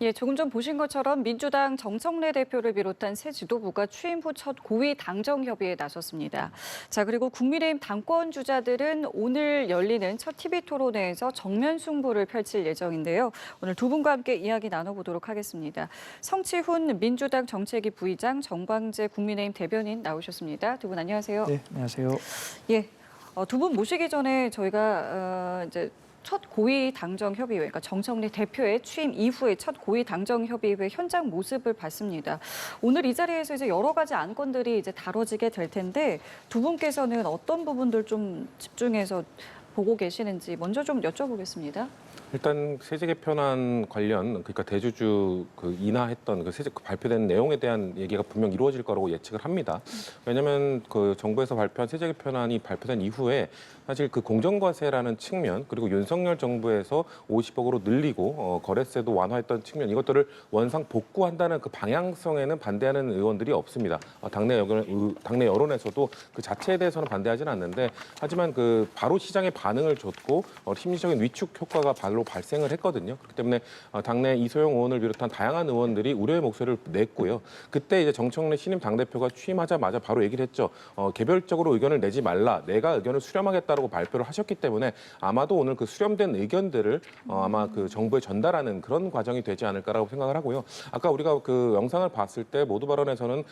예, 조금 전 보신 것처럼 민주당 정청래 대표를 비롯한 새 지도부가 취임 후 첫 고위 당정 협의에 나섰습니다. 자, 그리고 국민의힘 당권 주자들은 오늘 열리는 첫 TV 토론회에서 정면 승부를 펼칠 예정인데요. 오늘 두 분과 함께 이야기 나눠보도록 하겠습니다. 성치훈 민주당 정책위 부의장, 정광재 국민의힘 대변인 나오셨습니다. 두 분 안녕하세요. 네, 안녕하세요. 예, 두 분 모시기 전에 저희가 이제 첫 고위 당정 협의회, 그러니까 정청래 대표의 취임 이후에 첫 고위 당정 협의회 현장 모습을 봤습니다. 오늘 이 자리에서 이제 여러 가지 안건들이 이제 다뤄지게 될 텐데 두 분께서는 어떤 부분들 좀 집중해서 보고 계시는지 먼저 좀 여쭤보겠습니다. 일단 세제 개편안 관련 그러니까 대주주 인하했던 발표된 내용에 대한 얘기가 분명 이루어질 거라고 예측을 합니다. 왜냐하면 그 정부에서 발표한 세제 개편안이 발표된 이후에 사실 그 공정과세라는 측면 그리고 윤석열 정부에서 50억으로 늘리고 거래세도 완화했던 측면 이것들을 원상 복구한다는 그 방향성에는 반대하는 의원들이 없습니다. 당내 여론에서도 그 자체에 대해서는 반대하지는 않는데 하지만 그 바로 시장에 반응을 줬고 심리적인 위축 효과가 바로 발생을 했거든요. 그렇기 때문에 당내 이소영 의원을 비롯한 다양한 의원들이 우려의 목소리를 냈고요. 그때 이제 정청래 신임 당대표가 취임하자마자 바로 얘기를 했죠. 개별적으로 의견을 내지 말라. 내가 의견을 수렴하겠다라고 발표를 하셨기 때문에 아마도 오늘 그 수렴된 의견들을 아마 그 정부에 전달하는 그런 과정이 되지 않을까라고 생각을 하고요. 아까 우리가 그 영상을 봤을 때 모두 발언에서는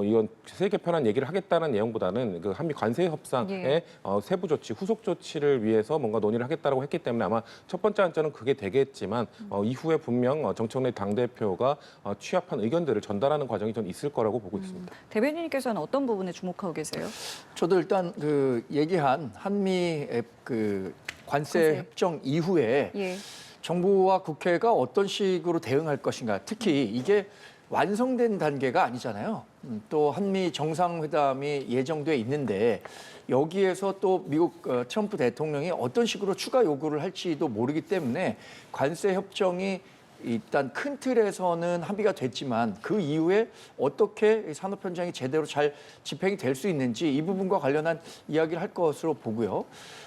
이건 세제 개편안 얘기를 하겠다는 내용보다는 그 한미 관세 협상의 세부 조치, 후속 조치를 위해서 뭔가 논의를 하겠다라고 했기 때문에 아마 첫 번째 안건은 그게 되겠지만 이후에 분명 정청래 당대표가 취합한 의견들을 전달하는 과정이 좀 있을 거라고 보고 있습니다. 대변인께서는 어떤 부분에 주목하고 계세요? 저도 일단 그 얘기한 한미 그 관세 협정 이후에 예. 정부와 국회가 어떤 식으로 대응할 것인가. 특히 이게 완성된 단계가 아니잖아요. 또 한미 정상회담이 예정돼 있는데 여기에서 또 미국 트럼프 대통령이 어떤 식으로 추가 요구를 할지도 모르기 때문에 관세 협정이 일단 큰 틀에서는 합의가 됐지만 그 이후에 어떻게 산업 현장이 제대로 잘 집행이 될 수 있는지 이 부분과 관련한 이야기를 할 것으로 보고요.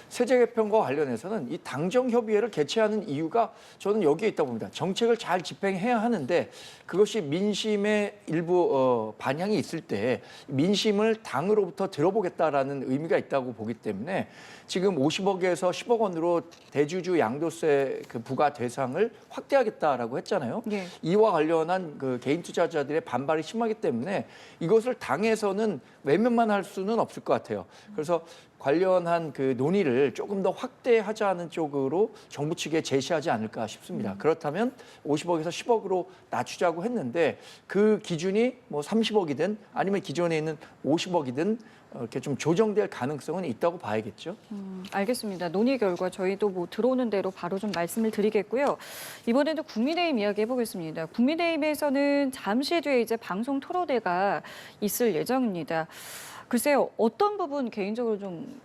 세제 개편과 관련해서는 이 당정 협의회를 개최하는 이유가 저는 여기에 있다고 봅니다. 정책을 잘 집행해야 하는데 그것이 민심의 일부 반향이 있을 때 민심을 당으로부터 들어보겠다라는 의미가 있다고 보기 때문에 지금 50억에서 10억 원으로 대주주 양도세 그 부과 대상을 확대하겠다라고 했잖아요. 예. 이와 관련한 그 개인 투자자들의 반발이 심하기 때문에 이것을 당에서는 외면만 할 수는 없을 것 같아요. 그래서 관련한 그 논의를 조금 더 확대하자는 쪽으로 정부 측에 제시하지 않을까 싶습니다. 그렇다면 50억에서 10억으로 낮추자고 했는데 그 기준이 뭐 30억이든 아니면 기존에 있는 50억이든 이렇게 좀 조정될 가능성은 있다고 봐야겠죠. 알겠습니다. 논의 결과 저희도 뭐 들어오는 대로 바로 좀 말씀을 드리겠고요. 이번에는 국민의힘 이야기 해보겠습니다. 국민의힘에서는 잠시 뒤에 이제 방송 토론회가 있을 예정입니다. 글쎄요, 어떤 부분 개인적으로 좀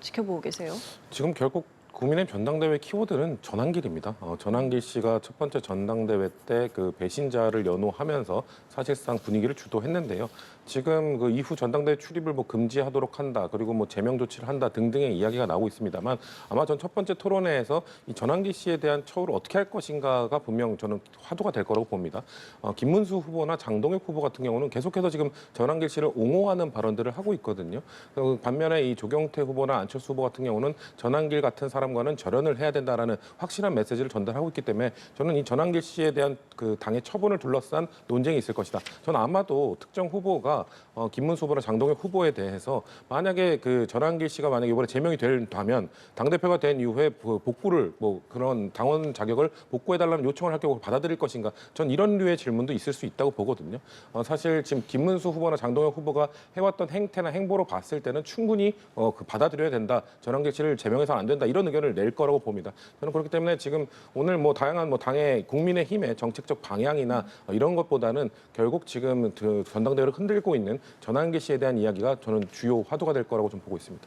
지켜보고 계세요? 지금 결국 국민의힘 전당대회 키워드는 전환길입니다. 전환길 씨가 첫 번째 전당대회 때 그 배신자를 연호하면서 사실상 분위기를 주도했는데요. 지금 그 이후 전당대회 출입을 뭐 금지하도록 한다, 그리고 뭐 제명 조치를 한다 등등의 이야기가 나오고 있습니다만 아마 전 첫 번째 토론회에서 이 전환길 씨에 대한 처우를 어떻게 할 것인가가 분명 저는 화두가 될 거라고 봅니다. 김문수 후보나 장동혁 후보 같은 경우는 계속해서 지금 전환길 씨를 옹호하는 발언들을 하고 있거든요. 반면에 이 조경태 후보나 안철수 후보 같은 경우는 전환길 같은 사람과는 절연을 해야 된다라는 확실한 메시지를 전달하고 있기 때문에 저는 이 전환길 씨에 대한 그 당의 처분을 둘러싼 논쟁이 있을 것이다. 저는 아마도 특정 후보가 김문수 후보나 장동혁 후보에 대해서 만약에 그 전환길 씨가 만약에 이번에 제명이 된다면 당대표가 된 이후에 복구를 뭐 그런 당원 자격을 복구해달라는 요청을 할 경우 받아들일 것인가? 전 이런 류의 질문도 있을 수 있다고 보거든요. 사실 지금 김문수 후보나 장동혁 후보가 해왔던 행태나 행보로 봤을 때는 충분히 받아들여야 된다. 전환길 씨를 제명해서는 안 된다. 이런 의견을 낼 거라고 봅니다. 저는 그렇기 때문에 지금 오늘 뭐 다양한 뭐 당의 국민의힘의 정책적 방향이나 이런 것보다는 결국 지금 그 전당대회를 흔들고 있는 전환길 씨에 대한 이야기가 저는 주요 화두가 될 거라고 좀 보고 있습니다.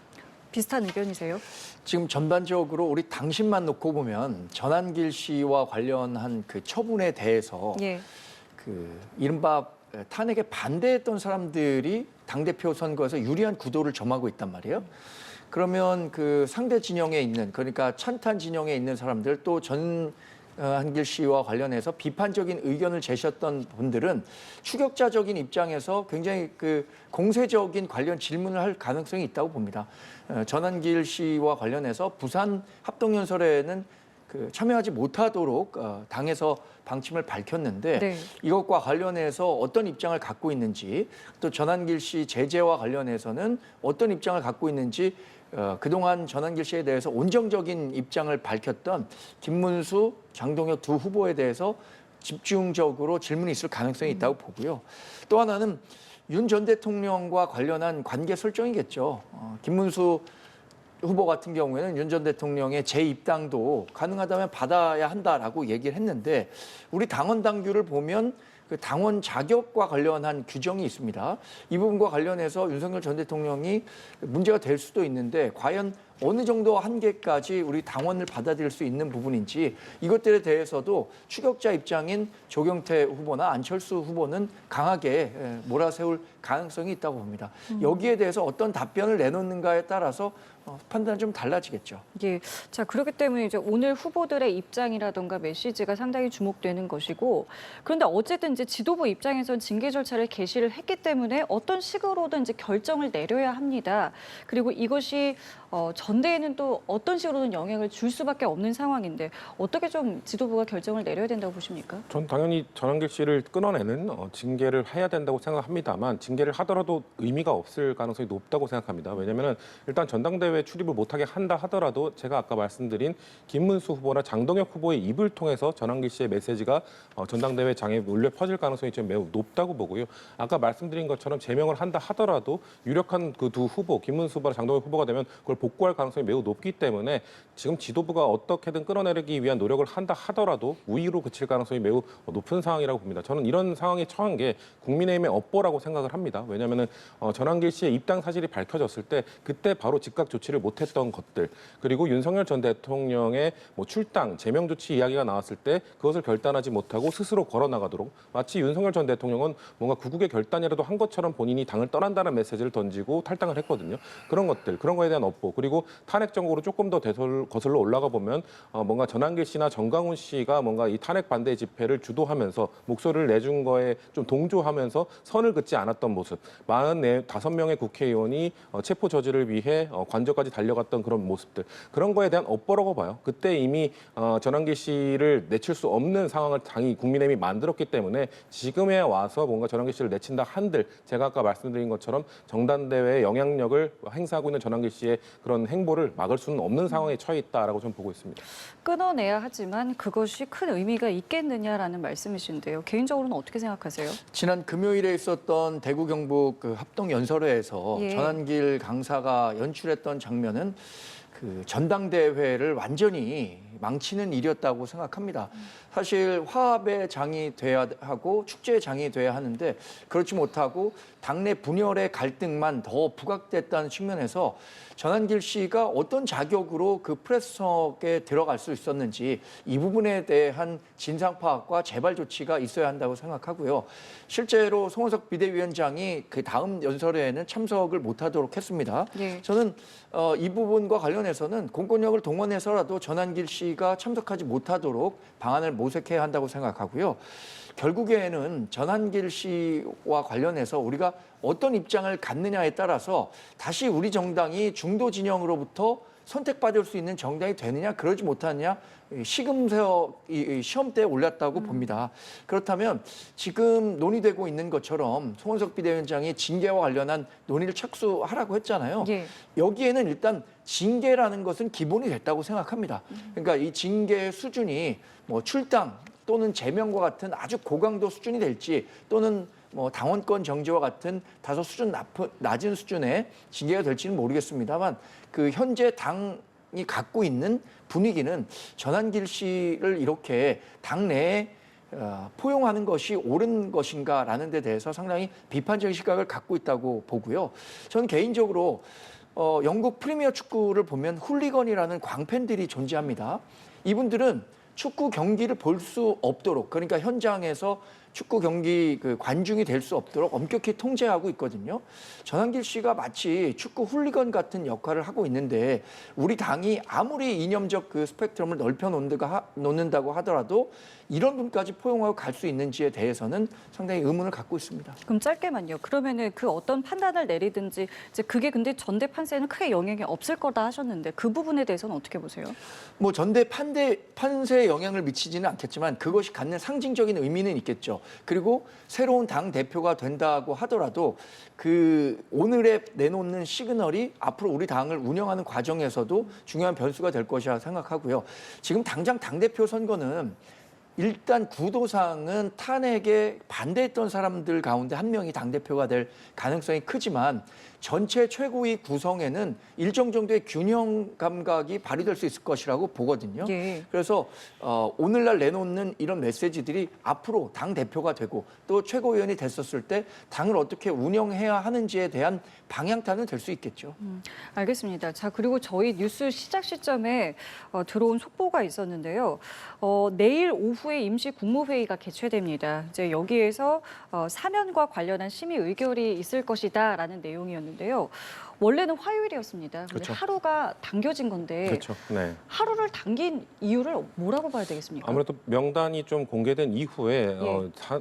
비슷한 의견이세요? 지금 전반적으로 우리 당신만 놓고 보면 전환길 씨와 관련한 그 처분에 대해서 예. 그 이른바 탄핵에 반대했던 사람들이 당대표 선거에서 유리한 구도를 점하고 있단 말이에요. 그러면 그 상대 진영에 있는, 그러니까 찬탄 진영에 있는 사람들 또 전 한길 씨와 관련해서 비판적인 의견을 제시했던 분들은 추격자적인 입장에서 굉장히 그 공세적인 관련 질문을 할 가능성이 있다고 봅니다. 전한길 씨와 관련해서 부산 합동연설에는 참여하지 못하도록 당에서 방침을 밝혔는데 네. 이것과 관련해서 어떤 입장을 갖고 있는지 또 전한길 씨 제재와 관련해서는 어떤 입장을 갖고 있는지 그동안 전한길 씨에 대해서 온정적인 입장을 밝혔던 김문수, 장동혁 두 후보에 대해서 집중적으로 질문이 있을 가능성이 있다고 보고요. 또 하나는 윤 전 대통령과 관련한 관계 설정이겠죠. 김문수 후보 같은 경우에는 윤 전 대통령의 재입당도 가능하다면 받아야 한다라고 얘기를 했는데 우리 당원 당규를 보면 그 당원 자격과 관련한 규정이 있습니다. 이 부분과 관련해서 윤석열 전 대통령이 문제가 될 수도 있는데 과연 어느 정도 한계까지 우리 당원을 받아들일 수 있는 부분인지 이것들에 대해서도 추격자 입장인 조경태 후보나 안철수 후보는 강하게 몰아세울 가능성이 있다고 봅니다. 여기에 대해서 어떤 답변을 내놓는가에 따라서 판단은 좀 달라지겠죠. 예. 자, 그렇기 때문에 이제 오늘 후보들의 입장이라던가 메시지가 상당히 주목되는 것이고, 그런데 어쨌든 이제 지도부 입장에선 징계 절차를 개시를 했기 때문에 어떤 식으로든 이제 결정을 내려야 합니다. 그리고 이것이 전대에는 또 어떤 식으로든 영향을 줄 수밖에 없는 상황인데 어떻게 좀 지도부가 결정을 내려야 된다고 보십니까? 전 당연히 전한길 씨를 끊어내는 징계를 해야 된다고 생각합니다만 징계를 하더라도 의미가 없을 가능성이 높다고 생각합니다. 왜냐하면 일단 전당대회 출입을 못하게 한다 하더라도 제가 아까 말씀드린 김문수 후보나 장동혁 후보의 입을 통해서 전한길 씨의 메시지가 전당대회 장에 울려 퍼질 가능성이 좀 매우 높다고 보고요. 아까 말씀드린 것처럼 제명을 한다 하더라도 유력한 그 두 후보, 김문수 후보나 장동혁 후보가 되면 그걸 복구할 가능성이 매우 높기 때문에 지금 지도부가 어떻게든 끌어내기 위한 노력을 한다 하더라도 우위로 그칠 가능성이 매우 높은 상황이라고 봅니다. 저는 이런 상황에 처한 게 국민의힘의 업보라고 생각을 합니다. 왜냐하면 전한길 씨의 입당 사실이 밝혀졌을 때 그때 바로 즉각 조치를 못했던 것들 그리고 윤석열 전 대통령의 출당, 제명 조치 이야기가 나왔을 때 그것을 결단하지 못하고 스스로 걸어나가도록 마치 윤석열 전 대통령은 뭔가 구국의 결단이라도 한 것처럼 본인이 당을 떠난다는 메시지를 던지고 탈당을 했거든요. 그런 것들, 그런 거에 대한 업보 그리고 탄핵 정국으로 조금 더 거슬러 올라가 보면 뭔가 전한길 씨나 정강훈 씨가 뭔가 이 탄핵 반대 집회를 주도하면서 목소리를 내준 거에 좀 동조하면서 선을 긋지 않았던 모습 45명의 국회의원이 체포 저지를 위해 관저까지 달려갔던 그런 모습들 그런 거에 대한 업보라고 봐요. 그때 이미 전한길 씨를 내칠 수 없는 상황을 당이 국민의힘이 만들었기 때문에 지금에 와서 뭔가 전한길 씨를 내친다 한들 제가 아까 말씀드린 것처럼 정당대회의 영향력을 행사하고 있는 전한길 씨의 그런 행보를 막을 수는 없는 상황에 처해 있다라고 저는 보고 있습니다. 끊어내야 하지만 그것이 큰 의미가 있겠느냐라는 말씀이신데요. 개인적으로는 어떻게 생각하세요? 지난 금요일에 있었던 대구 경북 그 합동 연설회에서 예. 전한길 강사가 연출했던 장면은 그 전당대회를 완전히 망치는 일이었다고 생각합니다. 사실 화합의 장이 돼야 하고 축제의 장이 돼야 하는데 그렇지 못하고 당내 분열의 갈등만 더 부각됐다는 측면에서 전한길 씨가 어떤 자격으로 그 프레스석에 들어갈 수 있었는지 이 부분에 대한 진상 파악과 재발 조치가 있어야 한다고 생각하고요. 실제로 송원석 비대위원장이 그 다음 연설회에는 참석을 못하도록 했습니다. 예. 저는 이 부분과 관련해서는 공권력을 동원해서라도 전한길 씨가 참석하지 못하도록 방안을 모색해야 한다고 생각하고요. 결국에는 전한길 씨와 관련해서 우리가 어떤 입장을 갖느냐에 따라서 다시 우리 정당이 중도 진영으로부터 선택받을 수 있는 정당이 되느냐 그러지 못하느냐 시금석 시험대에 올랐다고 봅니다. 그렇다면 지금 논의되고 있는 것처럼 송원석 비대위원장이 징계와 관련한 논의를 착수하라고 했잖아요. 예. 여기에는 일단 징계라는 것은 기본이 됐다고 생각합니다. 그러니까 이 징계 수준이 출당 또는 제명과 같은 아주 고강도 수준이 될지 또는 당원권 정지와 같은 다소 수준 낮은 수준의 징계가 될지는 모르겠습니다만 그 현재 당이 갖고 있는 분위기는 전한길 씨를 이렇게 당내에 포용하는 것이 옳은 것인가라는 데 대해서 상당히 비판적인 시각을 갖고 있다고 보고요. 저는 개인적으로 영국 프리미어 축구를 보면 훌리건이라는 광팬들이 존재합니다. 이분들은 축구 경기를 볼 수 없도록, 그러니까 현장에서 축구 경기 그 관중이 될 수 없도록 엄격히 통제하고 있거든요. 전한길 씨가 마치 축구 훌리건 같은 역할을 하고 있는데 우리 당이 아무리 이념적 그 스펙트럼을 넓혀 놓는다고 하더라도 이런 분까지 포용하고 갈 수 있는지에 대해서는 상당히 의문을 갖고 있습니다. 그럼 짧게만요. 그러면은 그 어떤 판단을 내리든지 이제 그게 근데 전대 판세는 크게 영향이 없을 거다 하셨는데 그 부분에 대해서는 어떻게 보세요? 뭐 전대 판세에 영향을 미치지는 않겠지만 그것이 갖는 상징적인 의미는 있겠죠. 그리고 새로운 당 대표가 된다고 하더라도 그 오늘에 내놓는 시그널이 앞으로 우리 당을 운영하는 과정에서도 중요한 변수가 될 것이라 생각하고요. 지금 당장 당 대표 선거는 일단 구도상은 탄핵에 반대했던 사람들 가운데 한 명이 당대표가 될 가능성이 크지만 전체 최고위 구성에는 일정 정도의 균형 감각이 발휘될 수 있을 것이라고 보거든요. 예. 그래서 오늘날 내놓는 이런 메시지들이 앞으로 당대표가 되고 또 최고위원이 됐었을 때 당을 어떻게 운영해야 하는지에 대한 방향타는 될 수 있겠죠. 알겠습니다. 자, 그리고 저희 뉴스 시작 시점에 들어온 속보가 있었는데요. 내일 오후에 임시 국무회의가 개최됩니다. 이제 여기에서 사면과 관련한 심의 의결이 있을 것이다라는 내용이었는데요. 원래는 화요일이었습니다. 근데 그렇죠. 하루가 당겨진 건데 그렇죠. 네. 하루를 당긴 이유를 뭐라고 봐야 되겠습니까? 아무래도 명단이 좀 공개된 이후에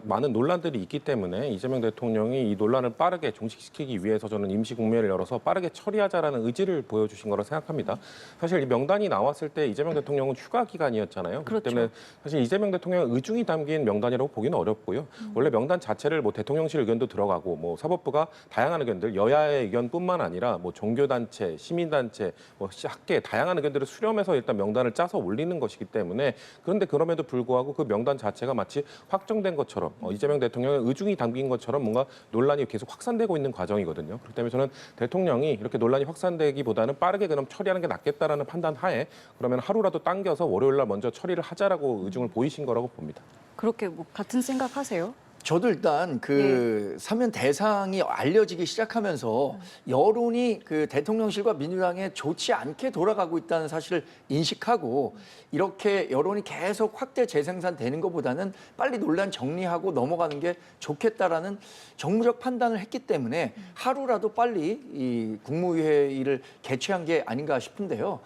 많은 논란들이 있기 때문에 이재명 대통령이 이 논란을 빠르게 종식시키기 위해서 저는 임시 국무회의를 열어서 빠르게 처리하자라는 의지를 보여주신 거라 생각합니다. 사실 이 명단이 나왔을 때 이재명 대통령은 휴가 기간이었잖아요. 그렇죠. 그렇기 때문에 사실 이재명 대통령의 의중이 담긴 명단이라고 보기는 어렵고요. 원래 명단 자체를 뭐 대통령실 의견도 들어가고 뭐 사법부가 다양한 의견들 여야의 의견뿐만 아니라 뭐 종교단체, 시민단체, 뭐 학계 다양한 의견들을 수렴해서 일단 명단을 짜서 올리는 것이기 때문에 그런데 그럼에도 불구하고 그 명단 자체가 마치 확정된 것처럼 이재명 대통령의 의중이 담긴 것처럼 뭔가 논란이 계속 확산되고 있는 과정이거든요. 그렇기 때문에 저는 대통령이 이렇게 논란이 확산되기보다는 빠르게 그럼 처리하는 게 낫겠다라는 판단 하에 그러면 하루라도 당겨서 월요일 날 먼저 처리를 하자라고 의중을 보이신 거라고 봅니다. 그렇게 뭐 같은 생각하세요? 저도 일단 그 사면 대상이 알려지기 시작하면서 여론이 그 대통령실과 민주당에 좋지 않게 돌아가고 있다는 사실을 인식하고 이렇게 여론이 계속 확대 재생산되는 것보다는 빨리 논란 정리하고 넘어가는 게 좋겠다라는 정무적 판단을 했기 때문에 하루라도 빨리 이 국무회의를 개최한 게 아닌가 싶은데요.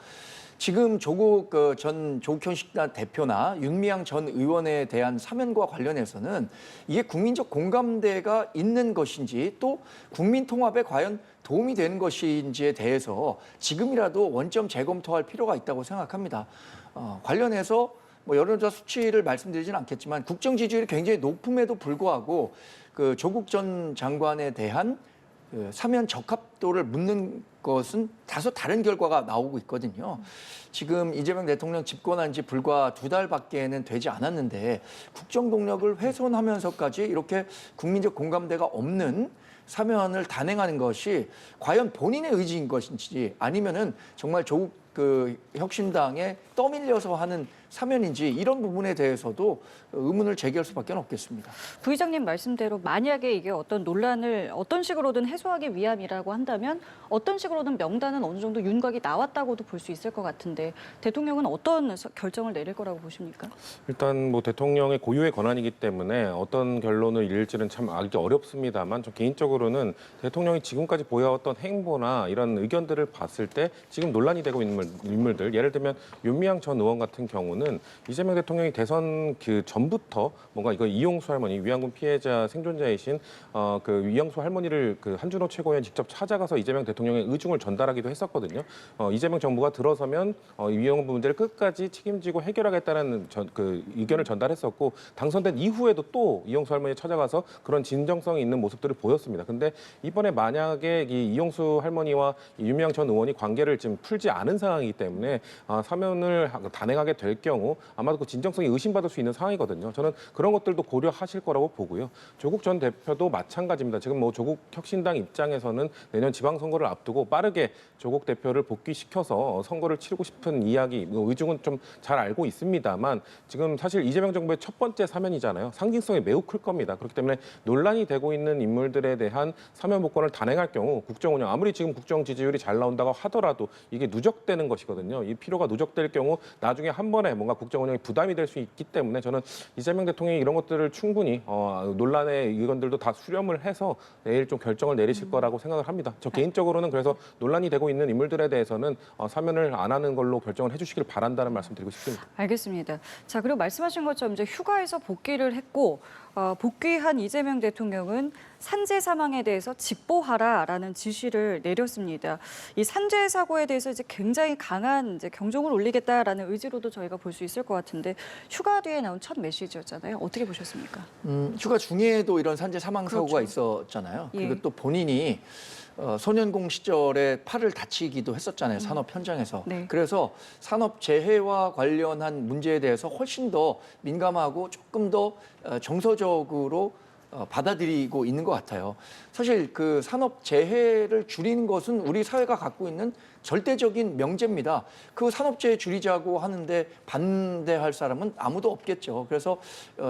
지금 조국 전 조국현식당 대표나 윤미향 전 의원에 대한 사면과 관련해서는 이게 국민적 공감대가 있는 것인지 또 국민 통합에 과연 도움이 되는 것인지에 대해서 지금이라도 원점 재검토할 필요가 있다고 생각합니다. 관련해서 뭐 여론조사 수치를 말씀드리지는 않겠지만 국정 지지율이 굉장히 높음에도 불구하고 그 조국 전 장관에 대한 그 사면 적합도를 묻는 것은 다소 다른 결과가 나오고 있거든요. 지금 이재명 대통령 집권한 지 불과 2달밖에는 되지 않았는데 국정 동력을 훼손하면서까지 이렇게 국민적 공감대가 없는 사면을 단행하는 것이 과연 본인의 의지인 것인지 아니면은 정말 조국 그 혁신당에 떠밀려서 하는 사면인지 이런 부분에 대해서도 의문을 제기할 수밖에 없겠습니다. 부의장님 말씀대로 만약에 이게 어떤 논란을 어떤 식으로든 해소하기 위함이라고 한다면 어떤 식으로든 명단은 어느 정도 윤곽이 나왔다고도 볼 수 있을 것 같은데 대통령은 어떤 결정을 내릴 거라고 보십니까? 일단 뭐 대통령의 고유의 권한이기 때문에 어떤 결론을 이룰지는 참 알기 어렵습니다만 저 개인적으로는 대통령이 지금까지 보여왔던 행보나 이런 의견들을 봤을 때 지금 논란이 되고 있는 인물들 예를 들면 윤미향 전 의원 같은 경우는 이재명 대통령이 대선 그 전부터 뭔가 이거 이용수 할머니 위안군 피해자 생존자이신 그 이용수 할머니를 그 한준호 최고위원 직접 찾아가서 이재명 대통령의 의중을 전달하기도 했었거든요. 이재명 정부가 들어서면 위안군 문제를 끝까지 책임지고 해결하겠다는 그 의견을 전달했었고 당선된 이후에도 또 이용수 할머니 찾아가서 그런 진정성이 있는 모습들을 보였습니다. 근데 이번에 만약에 이 이용수 할머니와 윤미향 전 의원이 관계를 지금 풀지 않은 상황이기 때문에 사면을 단행하게 될 경우 아마도 그 진정성이 의심받을 수 있는 상황이거든요. 저는 그런 것들도 고려하실 거라고 보고요. 조국 전 대표도 마찬가지입니다. 지금 뭐 조국 혁신당 입장에서는 내년 지방선거를 앞두고 빠르게 조국 대표를 복귀시켜서 선거를 치르고 싶은 이야기, 의중은 좀 잘 알고 있습니다만 지금 사실 이재명 정부의 첫 번째 사면이잖아요. 상징성이 매우 클 겁니다. 그렇기 때문에 논란이 되고 있는 인물들에 대한 사면 복권을 단행할 경우 국정 운영 아무리 지금 국정 지지율이 잘 나온다고 하더라도 이게 누적되는 것이거든요. 이 피로가 누적될 경우 나중에 한 번에 뭔가 국정 운영에 부담이 될 수 있기 때문에 저는 이재명 대통령이 이런 것들을 충분히 논란의 의견들도 다 수렴을 해서 내일 좀 결정을 내리실 거라고 생각을 합니다. 저 개인적으로는 그래서 논란이 되고 있는 인물들에 대해서는 사면을 안 하는 걸로 결정을 해주시길 바란다는 말씀 드리고 싶습니다. 알겠습니다. 자, 그리고 말씀하신 것처럼 이제 휴가에서 복귀를 했고 복귀한 이재명 대통령은 산재 사망에 대해서 직보하라라는 지시를 내렸습니다. 이 산재 사고에 대해서 이제 굉장히 강한 이제 경종을 울리겠다라는 의지로도 저희가 볼 수 있을 것 같은데 휴가 뒤에 나온 첫 메시지였잖아요. 어떻게 보셨습니까? 휴가 중에도 이런 산재 사망 사고가 그렇죠. 있었잖아요. 예. 그리고 또 본인이 소년공 시절에 팔을 다치기도 했었잖아요. 산업 현장에서. 네. 그래서 산업 재해와 관련한 문제에 대해서 훨씬 더 민감하고 조금 더 정서적으로 받아들이고 있는 것 같아요. 사실 그 산업 재해를 줄이는 것은 우리 사회가 갖고 있는 절대적인 명제입니다. 그 산업 재해 줄이자고 하는데 반대할 사람은 아무도 없겠죠. 그래서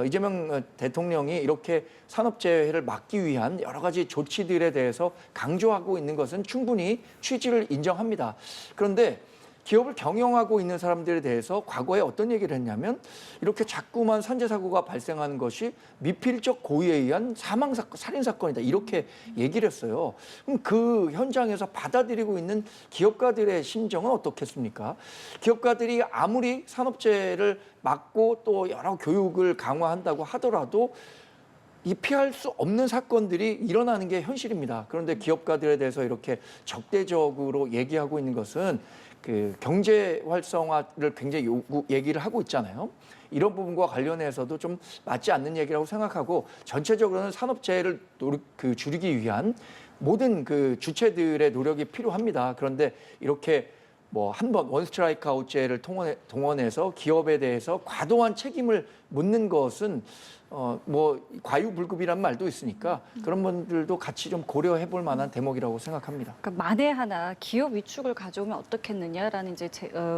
이재명 대통령이 이렇게 산업 재해를 막기 위한 여러 가지 조치들에 대해서 강조하고 있는 것은 충분히 취지를 인정합니다. 그런데 기업을 경영하고 있는 사람들에 대해서 과거에 어떤 얘기를 했냐면 이렇게 자꾸만 산재 사고가 발생하는 것이 미필적 고의에 의한 사망 사건, 살인 사건이다 이렇게 얘기를 했어요. 그럼 그 현장에서 받아들이고 있는 기업가들의 심정은 어떻겠습니까? 기업가들이 아무리 산업재해를 막고 또 여러 교육을 강화한다고 하더라도 이 피할 수 없는 사건들이 일어나는 게 현실입니다. 그런데 기업가들에 대해서 이렇게 적대적으로 얘기하고 있는 것은 그 경제 활성화를 굉장히 얘기를 하고 있잖아요. 이런 부분과 관련해서도 좀 맞지 않는 얘기라고 생각하고 전체적으로는 산업재해를 줄이기 위한 모든 그 주체들의 노력이 필요합니다. 그런데 이렇게 뭐 한 번 원스트라이크 아웃제를 동원해서 기업에 대해서 과도한 책임을 묻는 것은 뭐 과유불급이란 말도 있으니까 그런 분들도 같이 좀 고려해 볼 만한 대목이라고 생각합니다. 그러니까 만에 하나 기업 위축을 가져오면 어떻겠느냐라는 이제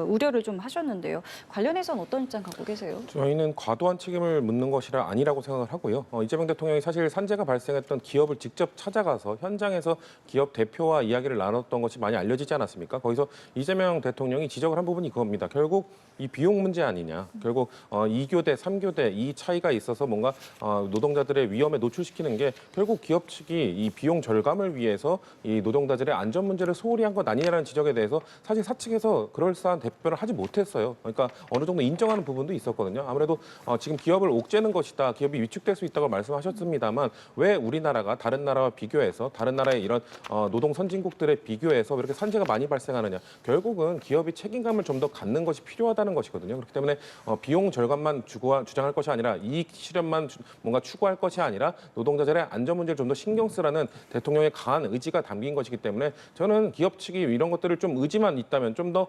우려를 좀 하셨는데요. 관련해서는 어떤 입장 갖고 계세요? 저희는 과도한 책임을 묻는 것이라 아니라고 생각을 하고요. 이재명 대통령이 사실 산재가 발생했던 기업을 직접 찾아가서 현장에서 기업 대표와 이야기를 나눴던 것이 많이 알려지지 않았습니까? 거기서 이재명 대통령이 지적을 한 부분이 그겁니다. 결국 이 비용 문제 아니냐. 결국 2교대, 3교대 이 차이가 있어서 뭔가 노동자들의 위험에 노출시키는 게 결국 기업 측이 이 비용 절감을 위해서 이 노동자들의 안전 문제를 소홀히 한 것 아니냐라는 지적에 대해서 사실 사측에서 그럴싸한 답변을 하지 못했어요. 그러니까 어느 정도 인정하는 부분도 있었거든요. 아무래도 지금 기업을 옥죄는 것이다. 기업이 위축될 수 있다고 말씀하셨습니다만 왜 우리나라가 다른 나라와 비교해서 다른 나라의 이런 노동 선진국들에 비교해서 왜 이렇게 산재가 많이 발생하느냐. 결국은 기업이 책임감을 좀 더 갖는 것이 필요하다는 것이거든요. 그렇기 때문에 비용 절감만 주장할 것이 아니라 이익 실현만 뭔가 추구할 것이 아니라 노동자들의 안전 문제를 좀 더 신경 쓰라는 대통령의 강한 의지가 담긴 것이기 때문에 저는 기업 측이 이런 것들을 좀 의지만 있다면 좀 더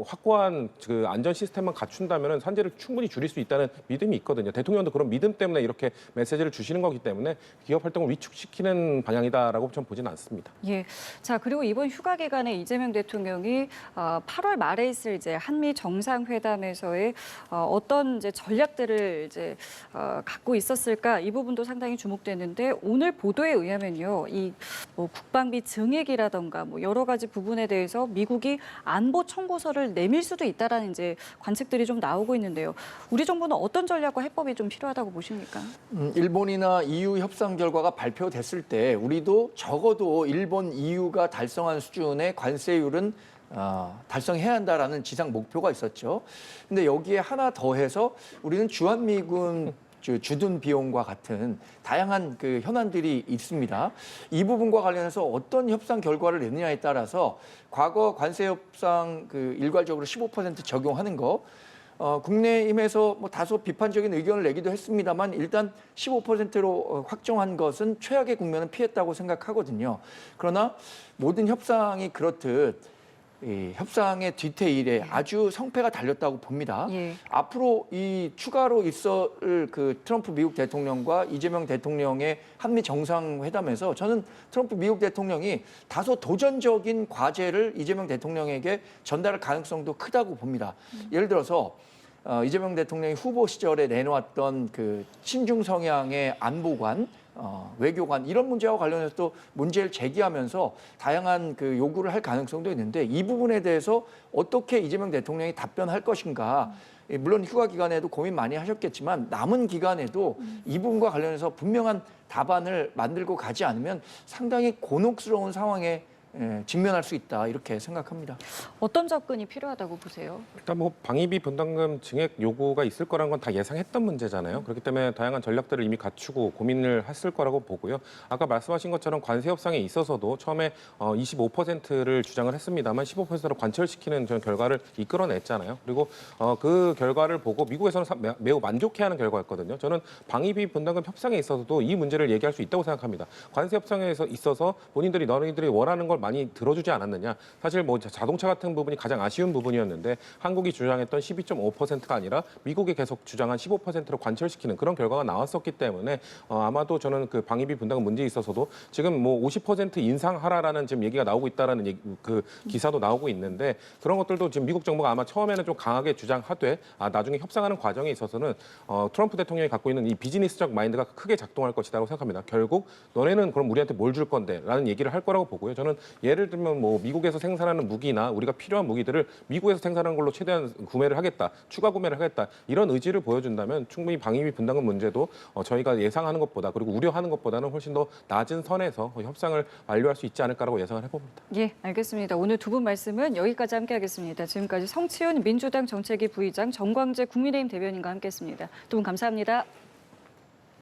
확고한 그 안전 시스템만 갖춘다면 산재를 충분히 줄일 수 있다는 믿음이 있거든요. 대통령도 그런 믿음 때문에 이렇게 메시지를 주시는 거기 때문에 기업 활동을 위축시키는 방향이다라고 저는 보지는 않습니다. 예. 자, 그리고 이번 휴가 기간에 이재명 대통령이 8월 말에 있을 이제 한미 정상회담에서의 어떤 이제 전략들을 이제 갖고 있었을까 이 부분도 상당히 주목되는데 오늘 보도에 의하면요, 이 뭐 국방비 증액이라던가 뭐 여러 가지 부분에 대해서 미국이 안보 청구서를 내밀 수도 있다라는 이제 관측들이 좀 나오고 있는데요. 우리 정부는 어떤 전략과 해법이 좀 필요하다고 보십니까? 일본이나 EU 협상 결과가 발표됐을 때 우리도 적어도 일본, EU가 달성한 수준의 관세율은 달성해야 한다라는 지상 목표가 있었죠. 근데 여기에 하나 더해서 우리는 주한미군 주둔 비용과 같은 다양한 그 현안들이 있습니다. 이 부분과 관련해서 어떤 협상 결과를 내느냐에 따라서 과거 관세 협상 그 일괄적으로 15% 적용하는 거 국내임에서 뭐 다소 비판적인 의견을 내기도 했습니다만 일단 15%로 확정한 것은 최악의 국면은 피했다고 생각하거든요. 그러나 모든 협상이 그렇듯 이 협상의 뒤태일에 아주 성패가 달렸다고 봅니다. 예. 앞으로 이 추가로 있을 그 트럼프 미국 대통령과 이재명 대통령의 한미 정상회담에서 저는 트럼프 미국 대통령이 다소 도전적인 과제를 이재명 대통령에게 전달할 가능성도 크다고 봅니다. 예를 들어서 이재명 대통령이 후보 시절에 내놓았던 그 친중 성향의 안보관, 외교관 이런 문제와 관련해서 또 문제를 제기하면서 다양한 그 요구를 할 가능성도 있는데 이 부분에 대해서 어떻게 이재명 대통령이 답변할 것인가 물론 휴가 기간에도 고민 많이 하셨겠지만 남은 기간에도 이 부분과 관련해서 분명한 답안을 만들고 가지 않으면 상당히 곤혹스러운 상황에 직면할 수 있다 이렇게 생각합니다. 어떤 접근이 필요하다고 보세요? 일단 뭐 방위비 분담금 증액 요구가 있을 거란 건 다 예상했던 문제잖아요. 그렇기 때문에 다양한 전략들을 이미 갖추고 고민을 했을 거라고 보고요. 아까 말씀하신 것처럼 관세 협상에 있어서도 처음에 25%를 주장을 했습니다만 15%로 관철시키는 저는 결과를 이끌어냈잖아요. 그리고 그 결과를 보고 미국에서는 매우 만족해하는 결과였거든요. 저는 방위비 분담금 협상에 있어서도 이 문제를 얘기할 수 있다고 생각합니다. 관세 협상에 있어서 본인들이 너희들이 원하는 걸 많이 들어주지 않았느냐. 사실 뭐 자동차 같은 부분이 가장 아쉬운 부분이었는데 한국이 주장했던 12.5%가 아니라 미국이 계속 주장한 15%로 관철시키는 그런 결과가 나왔었기 때문에 아마도 저는 그 방위비 분담금 문제에 있어서도 지금 뭐 50% 인상하라라는 지금 얘기가 나오고 있다라는 그 기사도 나오고 있는데 그런 것들도 지금 미국 정부가 아마 처음에는 좀 강하게 주장하되 나중에 협상하는 과정에 있어서는 트럼프 대통령이 갖고 있는 이 비즈니스적 마인드가 크게 작동할 것이라고 생각합니다. 결국 너네는 그럼 우리한테 뭘 줄 건데라는 얘기를 할 거라고 보고요. 저는 예를 들면 뭐 미국에서 생산하는 무기나 우리가 필요한 무기들을 미국에서 생산하는 걸로 최대한 구매를 하겠다, 추가 구매를 하겠다 이런 의지를 보여준다면 충분히 방위비 분담금 문제도 저희가 예상하는 것보다 그리고 우려하는 것보다는 훨씬 더 낮은 선에서 협상을 완료할 수 있지 않을까라고 예상을 해봅니다. 예, 알겠습니다. 오늘 두 분 말씀은 여기까지 함께하겠습니다. 지금까지 성치훈 민주당 정책위 부의장, 정광재 국민의힘 대변인과 함께했습니다. 두 분 감사합니다.